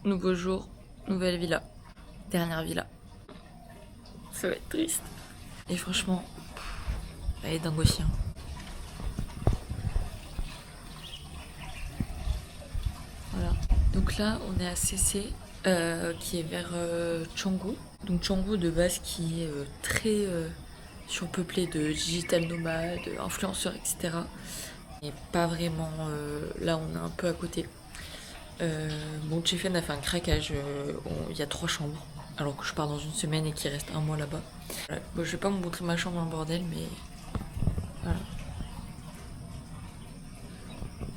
nouveau jour, nouvelle villa, dernière villa. Ça va être triste. Et franchement, elle est dingue aussi. Hein. Voilà. Donc là, on est à CC, qui est vers Canggu. Donc Canggu de base qui est très surpeuplé de digital nomades, influenceurs, etc. Et pas vraiment là, on est un peu à côté. Bon, Chefen a fait un craquage. Il y a 3 chambres, alors que je pars dans une semaine et qu'il reste un mois là-bas. Voilà. Bon, je vais pas vous montrer ma chambre en bordel, mais voilà.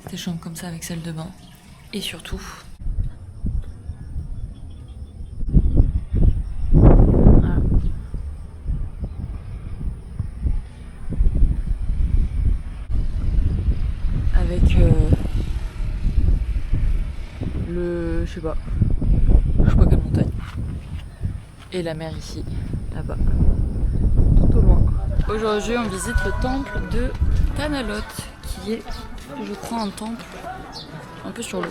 Des chambres comme ça avec salle de bain. Et surtout, voilà. Avec le, je sais pas quelle montagne. Et la mer ici, là-bas, tout au loin. Aujourd'hui, on visite le temple de Tanalot, qui est, je crois, un temple un peu sur l'eau.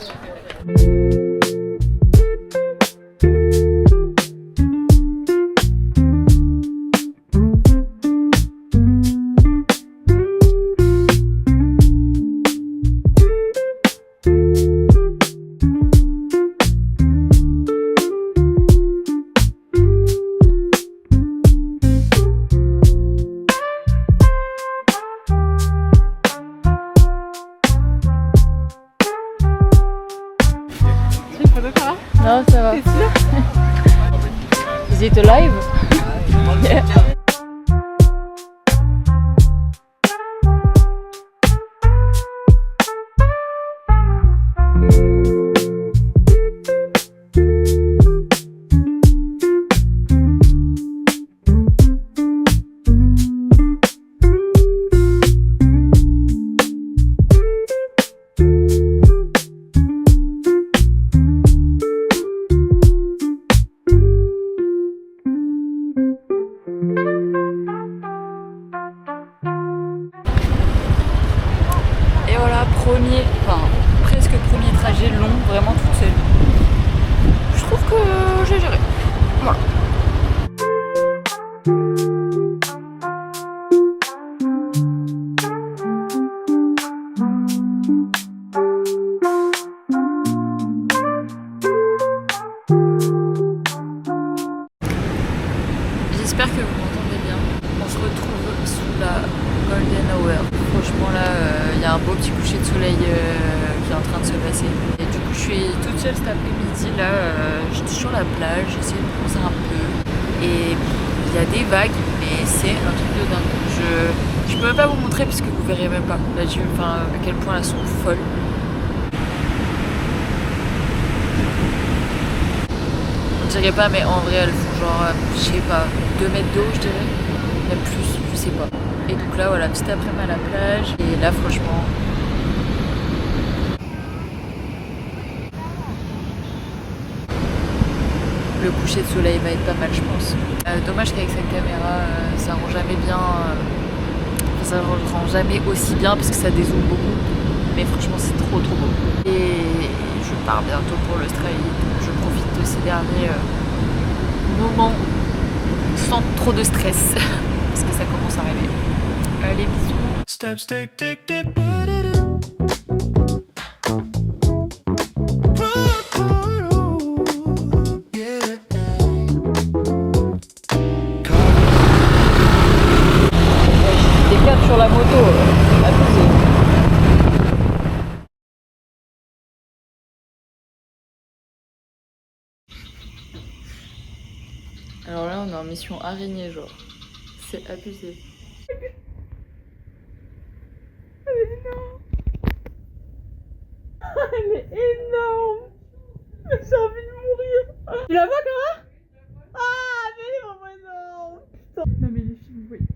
Non, ça va. T'es sûr? Is it alive? Yeah. Presque premier trajet long, vraiment toute seule. Je trouve que j'ai géré. Voilà. J'espère que vous m'entendez bien. On se retrouve sous la Golden Hour. Franchement là, il y a un beau petit coucher de soleil qui est en train de se passer. Et du coup je suis toute seule cet après-midi là, j'étais sur la plage, j'essaie de bronzer un peu. Et il y a des vagues, mais c'est un truc de dingue. Je peux même pas vous montrer parce que vous verrez même pas là, à quel point elles sont folles. On dirait pas, mais en vrai elles font genre, je sais pas, 2 mètres d'eau je dirais, même plus, je sais pas. Et donc là voilà, petit après-midi à la plage, et là franchement, le coucher de soleil va être pas mal je pense. Dommage qu'avec cette caméra ça rend jamais bien, ça rend jamais aussi bien parce que ça dézoome beaucoup, mais franchement c'est trop beau. Et je pars bientôt pour l'Australie, donc je profite de ces derniers moments sans trop de stress parce que ça commence à arriver. Allez, bisous. Step, step, tick, tick. Sur la moto, abusé. Alors là on est en mission araignée genre, c'est abusé. Elle est énorme. Elle est énorme. J'ai envie de mourir. Tu la vois Clara? Ah mais elle est vraiment énorme. Putain. Non mais les filles vous voyez.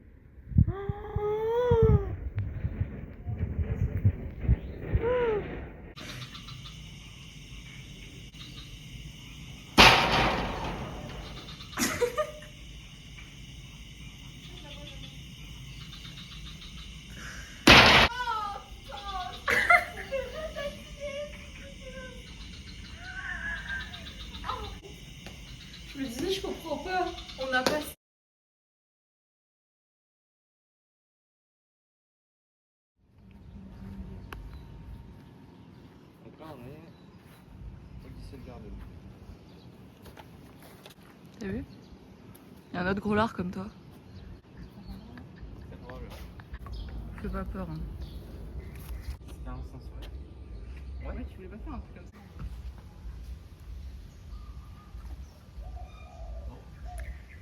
T'as vu? Il y a un autre gros lard comme toi. Fais pas peur. Hein. Ouais, tu voulais pas faire un truc comme ça.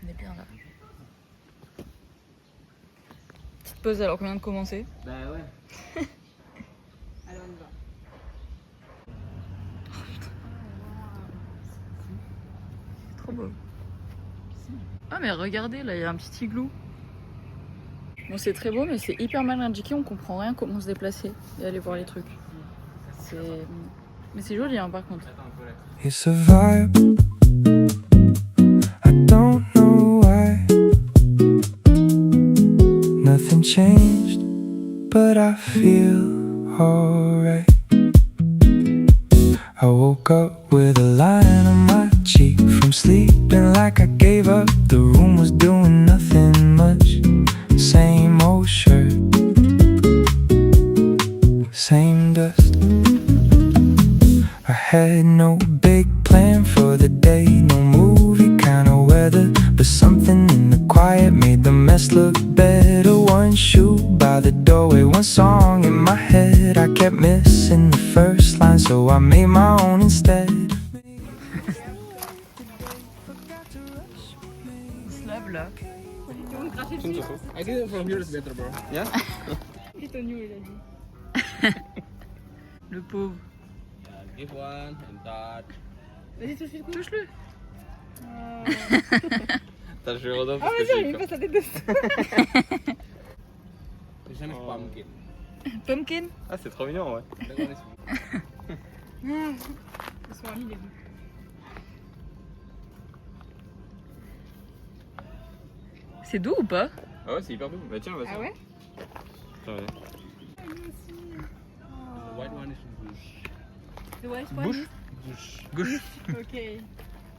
On est bien là. Petite pause alors qu'on vient de commencer. Bah ouais. Allez, on y va. C'est trop beau. Ah mais regardez, là il y a un petit igloo. Bon c'est très beau mais c'est hyper mal indiqué, on comprend rien comment se déplacer et aller voir les trucs. Mais c'est joli hein, par contre. It's a vibe. I don't know why. Nothing changed, but I feel alright. I woke up with a line on my cheek from sleeping like I gave up. The room was doing nothing much. Same old shirt, same dust. I had no big plan for the day, no movie kind of weather, but something in the quiet made the mess look better. One shoe by the doorway, one song in my head. I kept missing the first line, so I made my own instead. Slab là. I think it from here is better, bro. Yeah? Plutôt new, il a dit. Le pauvre. Give one and that. Vas-y, touche-le. Touche-le. T'as joué Rodolphe Ah, parce que vas-y, il passe la tête dessus. J'aime pumpkin. Pumpkin. Ah, c'est trop mignon, ouais. Regardez ça. Ils sont amis, les deux. C'est doux ou pas? Ah ouais, c'est hyper doux. Bah tiens, vas-y. Ah ouais? Tiens, vas-y. The white one is bush. The white Bouche. Bush. Gauche. Ok.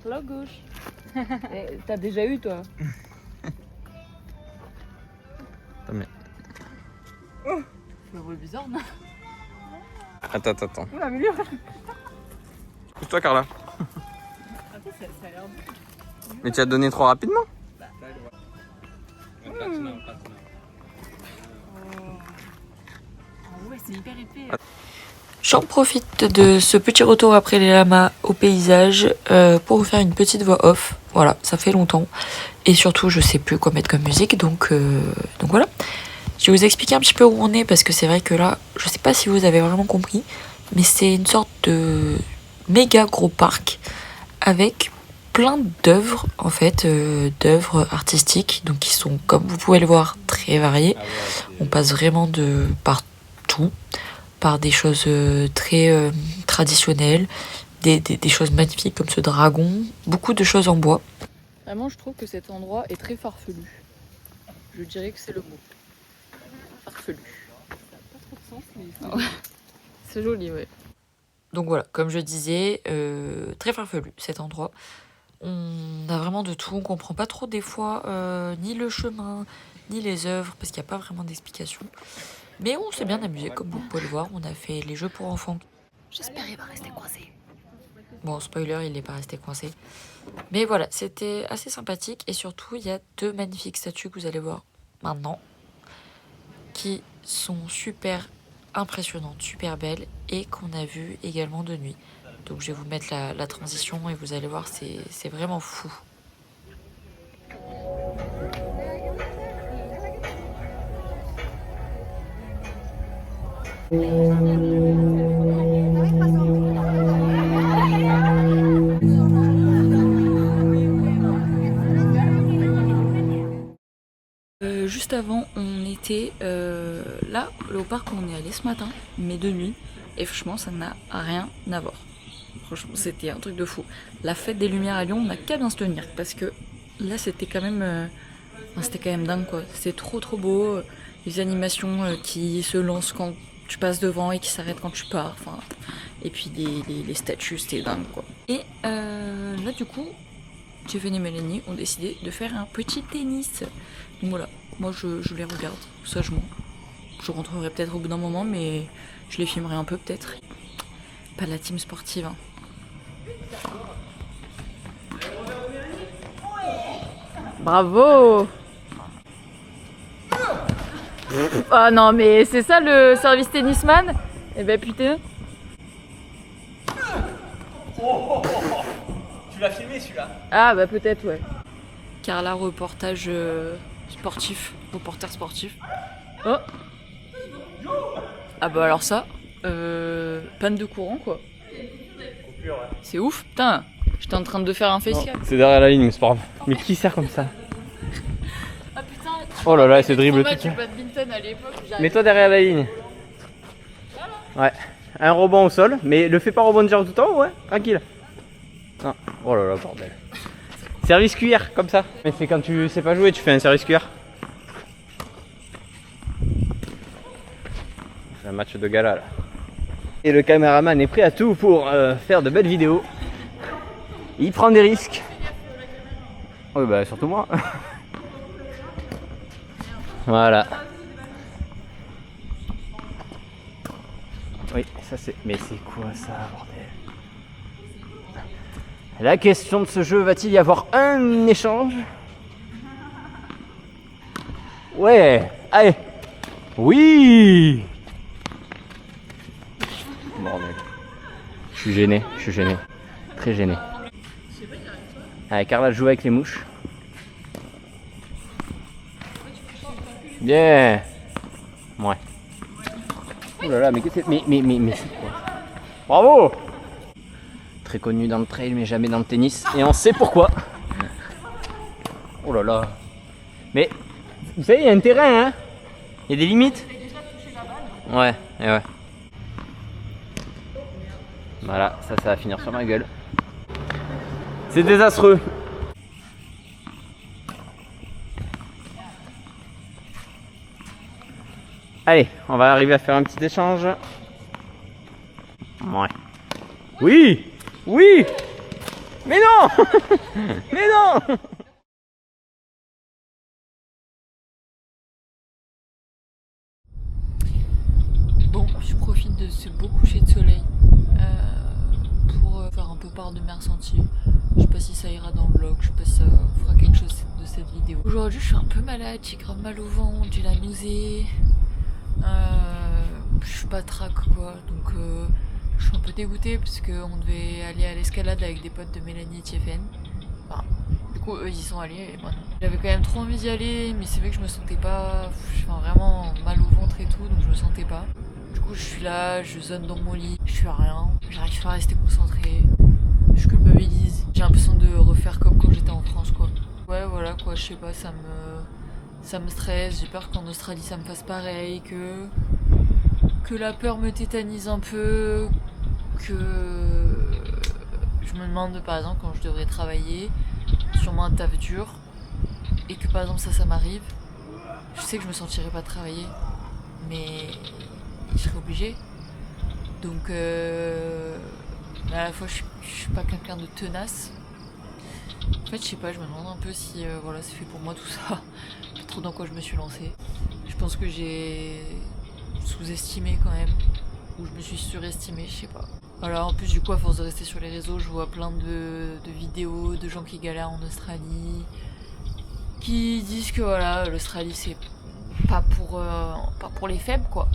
La gauche. T'as déjà eu toi? Attends, mais... C'est un peu bizarre non? Attends. Oula, mais lui, Pousse-toi, Carla. après, ça a l'air bon. Mais tu as donné trop rapidement. And touch now, touch now. Ah ouais, c'est hyper épais. J'en profite de ce petit retour après les lamas au paysage pour vous faire une petite voix off. Voilà, ça fait longtemps. Et surtout, je sais plus quoi mettre comme musique, donc voilà. Je vais vous expliquer un petit peu où on est, parce que c'est vrai que là, je sais pas si vous avez vraiment compris, mais c'est une sorte de méga gros parc avec plein d'œuvres, en fait, d'œuvres artistiques, donc qui sont, comme vous pouvez le voir, très variées. On passe vraiment de partout, par des choses très traditionnelles, des choses magnifiques comme ce dragon, beaucoup de choses en bois. Vraiment, je trouve que cet endroit est très farfelu. Je dirais que c'est le mot. Farfelu. Ça n'a pas trop de sens, mais C'est joli, ouais. Donc voilà, comme je disais, très farfelu cet endroit. On a vraiment de tout, on comprend pas trop des fois ni le chemin, ni les œuvres, parce qu'il n'y a pas vraiment d'explication. Mais on s'est bien amusé, comme vous pouvez le voir. On a fait les jeux pour enfants. J'espère qu'il va rester coincé. Bon, spoiler, il n'est pas resté coincé. Mais voilà, c'était assez sympathique. Et surtout, il y a deux magnifiques statues que vous allez voir maintenant, qui sont super impressionnantes, super belles, et qu'on a vues également de nuit. Donc je vais vous mettre la transition et vous allez voir, c'est vraiment fou. Juste avant, on était là, au parc où on est allé ce matin, mais de nuit, et franchement, ça n'a rien à voir. Franchement, c'était un truc de fou. La fête des Lumières à Lyon, on n'a qu'à bien se tenir, parce que là, c'était quand même dingue, quoi. C'est trop beau, les animations qui se lancent quand tu passes devant et qui s'arrêtent quand tu pars, enfin, et puis les statues, c'était dingue, quoi. Et là, du coup, Tiffany et Mélanie ont décidé de faire un petit tennis. Donc voilà, moi je les regarde sagement. Je rentrerai peut-être au bout d'un moment, mais je les filmerai un peu peut-être. Pas la team sportive, hein. Bravo. Ah non mais c'est ça le service tennisman. Eh ben putain. Tu l'as filmé celui-là? Ah bah peut-être ouais. Carla reportage sportif, reporter sportif. Oh. Ah bah alors ça, panne de courant quoi. C'est ouf, putain. J'étais en train de faire un facecam. C'est derrière la ligne, mais c'est pas grave. Mais qui sert comme ça? Ah putain. Oh là là, c'est dribble tout tout ça. du badminton à l'époque. Mets-toi derrière la ligne. Ouais. Un rebond au sol, mais le fais pas rebondir tout en haut, ouais. Tranquille. Non. Oh là là, bordel. Service cuir, comme ça. Mais c'est quand tu sais pas jouer, tu fais un service cuir. C'est un match de gala là. Et le caméraman est prêt à tout pour faire de belles vidéos. Il prend des risques. Oui bah surtout moi. Voilà. Oui, ça c'est... Mais c'est quoi ça, bordel? La question de ce jeu, va-t-il y avoir un échange? Ouais, allez. Oui. Bordel. Je suis gêné, très gêné. Allez, Carla joue avec les mouches. Bien. Ouais. Oh là là, mais qu'est-ce que c'est? Mais c'est quoi? Bravo! Très connu dans le trail, mais jamais dans le tennis. Et on sait pourquoi. Oh là là. Mais, vous savez, il y a un terrain, hein? Il y a des limites. Ouais, et ouais. Voilà, ça va finir sur ma gueule. C'est désastreux. Allez, on va arriver à faire un petit échange. Ouais. Oui! Oui! Mais non! Mais non! Bon, je profite de ce beau coucher de soleil pour faire un peu part de mes ressentis. Je sais pas si ça ira dans le vlog, je sais pas si ça fera quelque chose de cette vidéo. Aujourd'hui, je suis un peu malade, j'ai grave mal au ventre, j'ai la nausée. Je suis pas trac quoi, donc je suis un peu dégoûtée parce qu'on devait aller à l'escalade avec des potes de Mélanie et Tiffen. Enfin, du coup eux ils y sont allés et moi non. J'avais quand même trop envie d'y aller, mais c'est vrai que je me sentais pas, vraiment mal au ventre et tout, donc je me sentais pas. Du coup je suis là, je zone dans mon lit, je fais rien, j'arrive pas à rester concentrée, je culpabilise. J'ai l'impression de refaire comme quand j'étais en France quoi. Ouais voilà quoi, je sais pas, ça me stresse, j'ai peur qu'en Australie ça me fasse pareil, que la peur me tétanise un peu, que je me demande par exemple quand je devrais travailler, sûrement un taf dur, et que par exemple ça m'arrive, je sais que je me sentirais pas travailler, mais je serais obligée. Donc à la fois je suis pas quelqu'un de tenace. En fait je sais pas, je me demande un peu si voilà c'est fait pour moi tout ça. Pas trop dans quoi je me suis lancée. Je pense que j'ai sous-estimé quand même, ou je me suis surestimée, je sais pas. Voilà, en plus du coup à force de rester sur les réseaux, je vois plein de vidéos de gens qui galèrent en Australie, qui disent que voilà, l'Australie c'est pas pour les faibles quoi.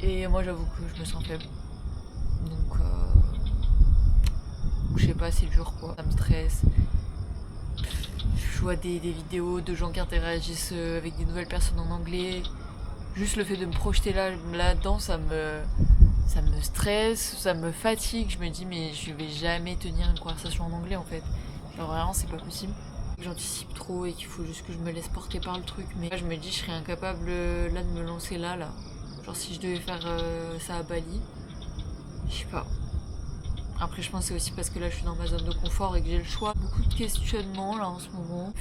Et moi j'avoue que je me sens faible. Donc je sais pas, c'est dur quoi, ça me stresse. Je vois des vidéos de gens qui interagissent avec des nouvelles personnes en anglais. Juste le fait de me projeter là-dedans, ça me stresse, ça me fatigue. Je me dis mais je vais jamais tenir une conversation en anglais en fait. Genre vraiment c'est pas possible. J'anticipe trop et qu'il faut juste que je me laisse porter par le truc. Mais là, je me dis je serais incapable là de me lancer là. Genre si je devais faire ça à Bali, je sais pas. Après je pense que c'est aussi parce que là je suis dans ma zone de confort et que j'ai le choix. Beaucoup de questionnements là en ce moment.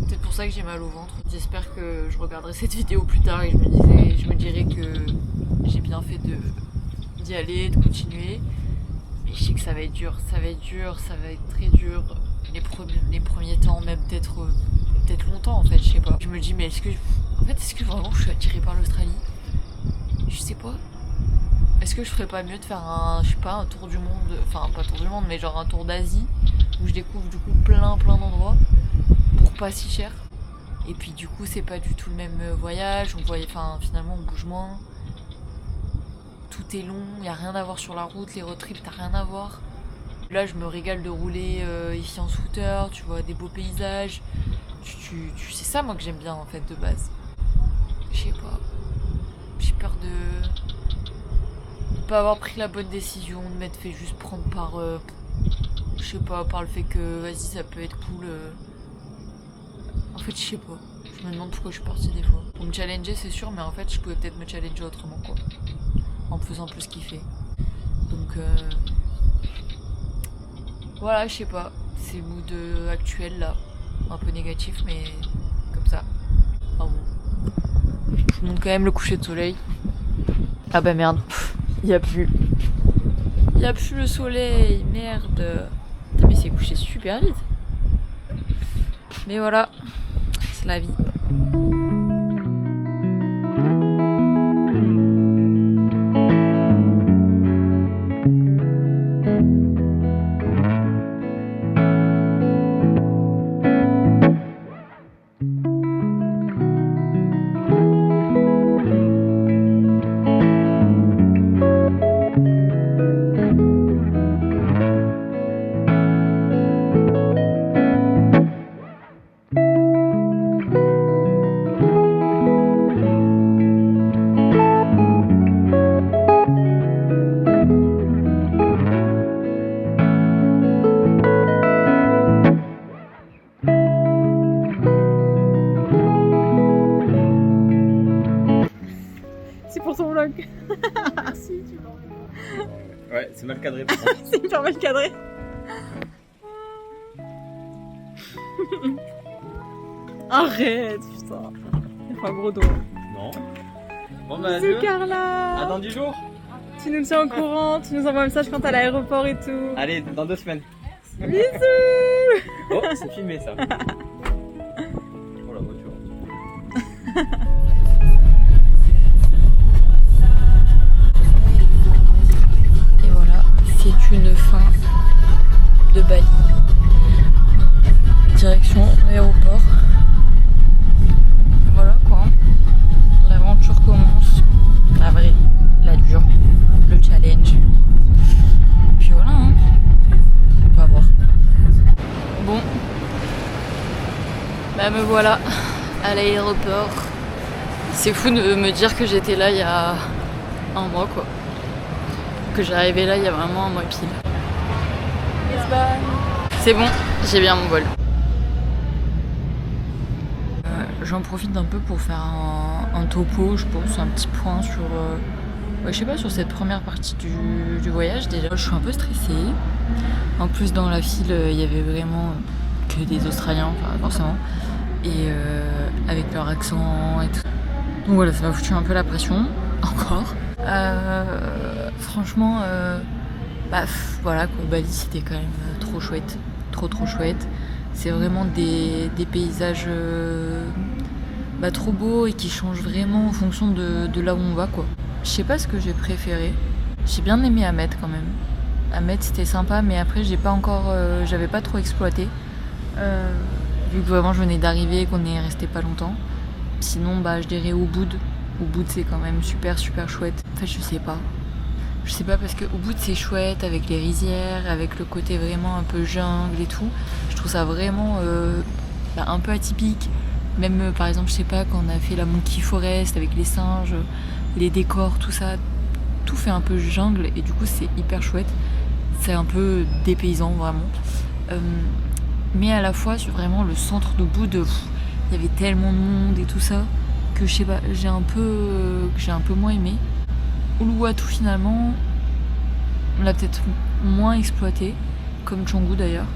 C'est pour ça que j'ai mal au ventre. J'espère que je regarderai cette vidéo plus tard et je me dirai que j'ai bien fait d'y aller, de continuer. Mais je sais que ça va être dur, ça va être très dur. Les premiers temps, même peut-être longtemps en fait, je sais pas. Je me dis mais est-ce que vraiment je suis attirée par l'Australie? Je sais pas. est-ce que je ferais pas mieux de faire un, je sais pas, un tour du monde, enfin pas tour du monde, mais genre un tour d'Asie, où je découvre du coup plein d'endroits, pour pas si cher. Et puis du coup c'est pas du tout le même voyage, enfin finalement on bouge moins. Tout est long, y a rien à voir sur la route, les road trips t'as rien à voir. Là je me régale de rouler ici en scooter, tu vois des beaux paysages. C'est ça moi que j'aime bien en fait de base. Je sais pas, j'ai peur de pas avoir pris la bonne décision, de m'être fait juste prendre par, je sais pas, par le fait que vas-y ça peut être cool. En fait je sais pas, je me demande pourquoi je suis partie des fois. Pour me challenger c'est sûr, mais en fait je pouvais peut-être me challenger autrement quoi, en me faisant plus kiffer. Donc voilà, je sais pas, c'est le mood actuel là, un peu négatif mais comme ça. Ah bon. Je vous montre quand même le coucher de soleil. Ah bah merde, il y a plus le soleil, merde. Putain, mais c'est couché super vite. Mais voilà, c'est la vie. C'est pour ton vlog. Si, tu vois. Ouais, c'est mal cadré. C'est hyper mal cadré. Arrête, putain. Il fait un gros doigt. Non. Bon bah Bisous Carla. à dans 10 jours. Tu nous tiens au courant, tu nous envoies un message quand t'es à l'aéroport et tout. Allez, dans 2 semaines. Bisous. Oh, c'est filmé ça. Oh la voiture. Et voilà, c'est une fin de Bali. Direction l'aéroport. Voilà quoi. L'aventure commence. La vraie, la dure, le challenge. Puis voilà, hein. On va voir. Bon. Bah me voilà à l'aéroport. C'est fou de me dire que j'étais là il y a un mois quoi. Que j'arrivais là il y a vraiment un mois pile. C'est bon, j'ai bien mon vol. J'en profite un peu pour faire un topo, je pense, un petit point sur, je sais pas, sur cette première partie du voyage. Déjà, je suis un peu stressée. En plus, dans la file, il y avait vraiment que des Australiens, enfin, forcément, et avec leur accent et tout. Donc voilà, ça m'a foutu un peu la pression, encore. Franchement, voilà quoi, Bali c'était quand même trop chouette, trop chouette. C'est vraiment des paysages trop beaux et qui changent vraiment en fonction de là où on va quoi. Je sais pas ce que j'ai préféré. J'ai bien aimé Amed quand même. Amed c'était sympa, mais après j'avais pas trop exploité. Vu que vraiment je venais d'arriver et qu'on est resté pas longtemps. Sinon je dirais Ubud. Ubud c'est quand même super chouette. En fait je sais pas parce que Ubud c'est chouette avec les rizières, avec le côté vraiment un peu jungle et tout. Je trouve ça vraiment un peu atypique. Même par exemple je sais pas quand on a fait la Monkey Forest avec les singes, les décors, tout ça, tout fait un peu jungle et du coup c'est hyper chouette. C'est un peu dépaysant vraiment. Mais à la fois sur vraiment le centre d'Ubud, il y avait tellement de monde et tout ça que je sais pas, j'ai un peu moins aimé. Uluwatu finalement, on l'a peut-être moins exploité, comme Canggu d'ailleurs.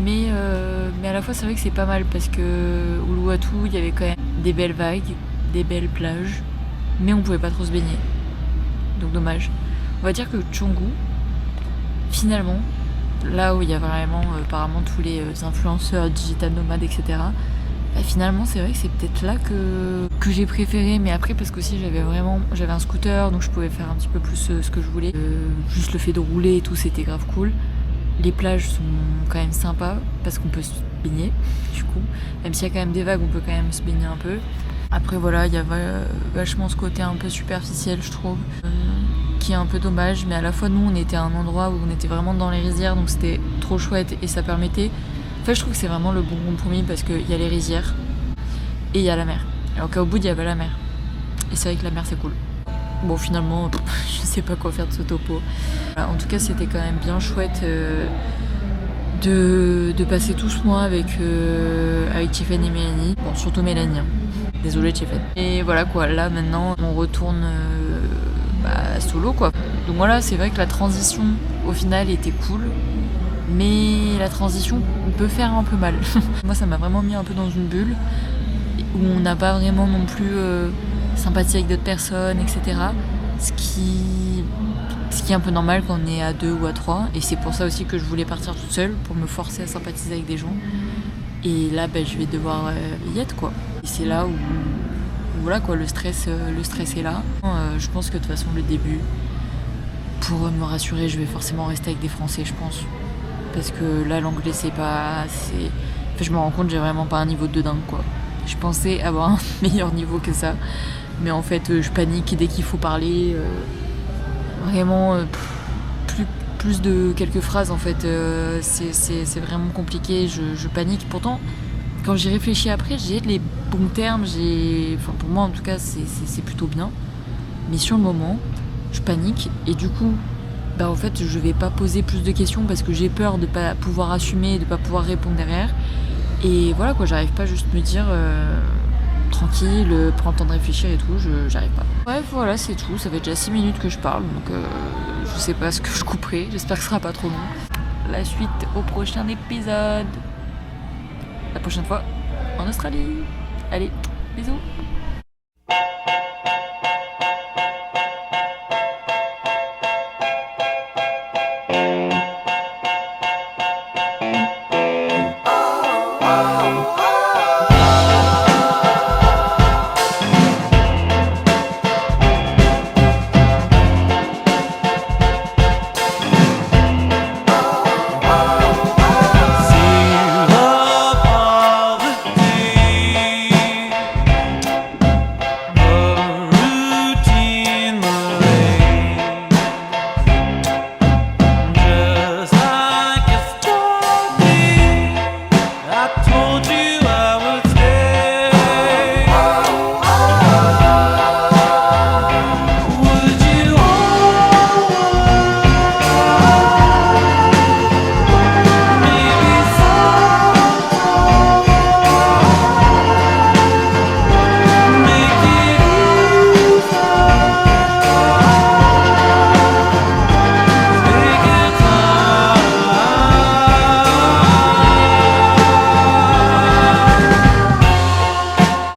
Mais à la fois c'est vrai que c'est pas mal parce que Uluwatu, il y avait quand même des belles vagues, des belles plages, mais on pouvait pas trop se baigner. Donc dommage. On va dire que Canggu, finalement, là où il y a vraiment apparemment tous les influenceurs, digital nomades, etc., Finalement c'est vrai que c'est peut-être là que j'ai préféré, mais après parce qu'aussi j'avais un scooter donc je pouvais faire un petit peu plus ce que je voulais. Juste le fait de rouler et tout c'était grave cool. Les plages sont quand même sympas parce qu'on peut se baigner du coup, même s'il y a quand même des vagues on peut quand même se baigner un peu. Après voilà, il y a vachement ce côté un peu superficiel je trouve, qui est un peu dommage, mais à la fois nous on était à un endroit où on était vraiment dans les rizières donc c'était trop chouette et ça permettait. En fait je trouve que c'est vraiment le bon compromis parce qu'il y a les rizières et il y a la mer. Alors qu'au bout il y avait la mer. Et c'est vrai que la mer c'est cool. Bon finalement je sais pas quoi faire de ce topo. Voilà, en tout cas c'était quand même bien chouette de passer tout ce mois avec Tiffen et Mélanie. Bon surtout Mélanie. Hein. Désolée Tiffen. Et voilà quoi, là maintenant on retourne solo quoi. Donc voilà, c'est vrai que la transition au final était cool. Mais la transition peut faire un peu mal. Moi ça m'a vraiment mis un peu dans une bulle où on n'a pas vraiment non plus sympathie avec d'autres personnes, etc. Ce qui est un peu normal quand on est à 2 ou à 3. Et c'est pour ça aussi que je voulais partir toute seule, pour me forcer à sympathiser avec des gens. Et là je vais devoir y être quoi. Et c'est là où voilà quoi, le stress est là. Je pense que de toute façon le début, pour me rassurer, je vais forcément rester avec des Français je pense. Parce que là l'anglais c'est pas assez... Enfin, je me rends compte j'ai vraiment pas un niveau de dingue quoi. Je pensais avoir un meilleur niveau que ça. Mais en fait je panique dès qu'il faut parler. Vraiment plus de quelques phrases en fait. C'est vraiment compliqué, je panique. Pourtant quand j'y réfléchis après j'ai les bons termes. Enfin, pour moi en tout cas c'est plutôt bien. Mais sur le moment je panique et du coup en fait je vais pas poser plus de questions parce que j'ai peur de pas pouvoir assumer, de pas pouvoir répondre derrière. Et voilà quoi, j'arrive pas juste me dire tranquille, prends le temps de réfléchir et tout, j'arrive pas. Bref voilà c'est tout, ça fait déjà 6 minutes que je parle donc je sais pas ce que je couperai, j'espère que ce sera pas trop long. La suite au prochain épisode. La prochaine fois en Australie. Allez, bisous.